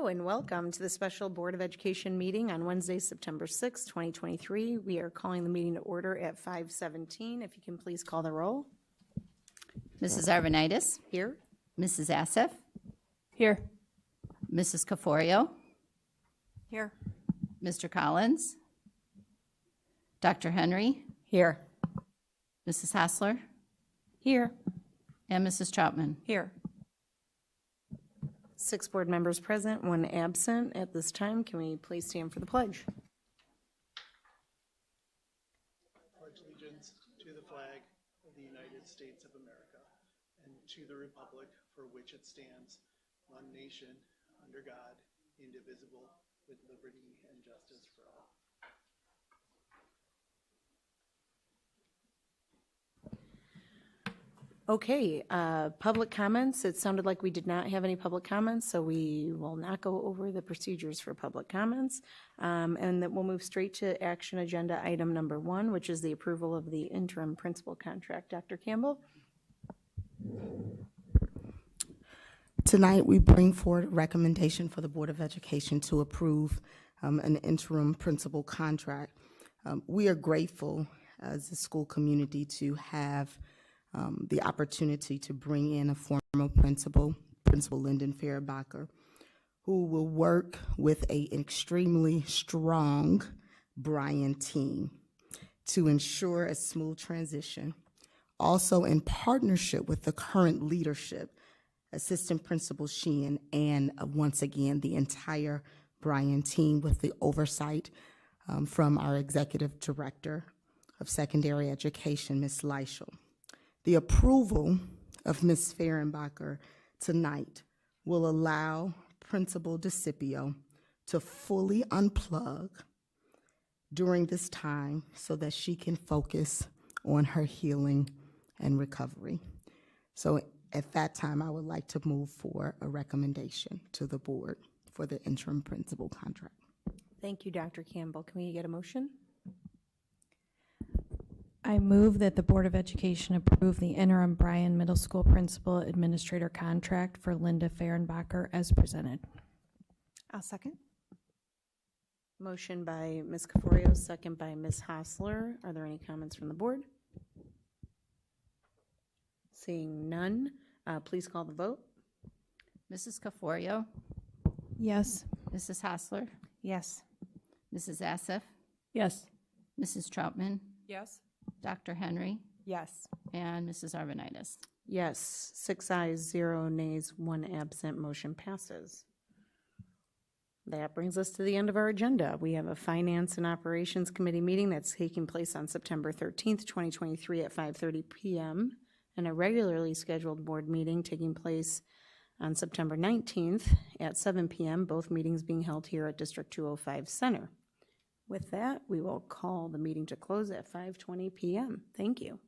Hello and welcome to the special Board of Education meeting on Wednesday, September 6, 2023. We are calling the meeting to order at 5:17. If you can please call the roll. Mrs. Arvanitis, Here. Mrs. Assef, Here. Mrs. Caforio, Here. Mr. Collins, Dr. Henry, Here. Mrs. Hassler, Here. and Mrs. Troutman. Here. 6 board members present, 1 absent. At this time, can we please stand for the pledge? Pledge allegiance to the flag of the United States of America and to the republic for which it stands, one nation, under God, indivisible, with liberty and justice for all. Okay, public comments. It sounded like we did not have any public comments, so we will not go over the procedures for public comments. And that we'll move straight to action agenda item number 1, which is the approval of the interim principal contract. Dr. Campbell? Tonight, we bring forward a recommendation for the Board of Education to approve an interim principal contract. We are grateful as a school community to have the opportunity to bring in a former principal, Principal Lyndon Fehrenbacher, who will work with an extremely strong Bryan team to ensure a smooth transition. Also in partnership with the current leadership, Assistant Principal Sheehan, and once again, the entire Bryan team with the oversight from our Executive Director of Secondary Education, Ms. Leischel. The approval of Ms. Fehrenbacher tonight will allow Principal DeCipio to fully unplug during this time so that she can focus on her healing and recovery. So at that time, I would like to move for a recommendation to the board for the interim principal contract. Thank you, Dr. Campbell. Can we get a motion? I move that the Board of Education approve the interim Bryan Middle School Principal Administrator contract for Linda Fehrenbacher as presented. I'll second. Motion by Ms. Caforio, second by Ms. Hassler. Are there any comments from the board? Seeing none, please call the vote. Mrs. Caforio, Yes. Mrs. Hassler, Yes. Mrs. Assef, Yes. Mrs. Troutman, Yes. Dr. Henry, Yes. and Mrs. Arvanitis. Yes, 6 ayes, 0 nays, 1 absent. Motion passes. That brings us to the end of our agenda. We have a Finance and Operations Committee meeting that's taking place on September 13th, 2023 at 5:30 p.m. and a regularly scheduled board meeting taking place on September 19th at 7 p.m., both meetings being held here at District 205 Center. With that, we will call the meeting to close at 5:20 p.m. Thank you.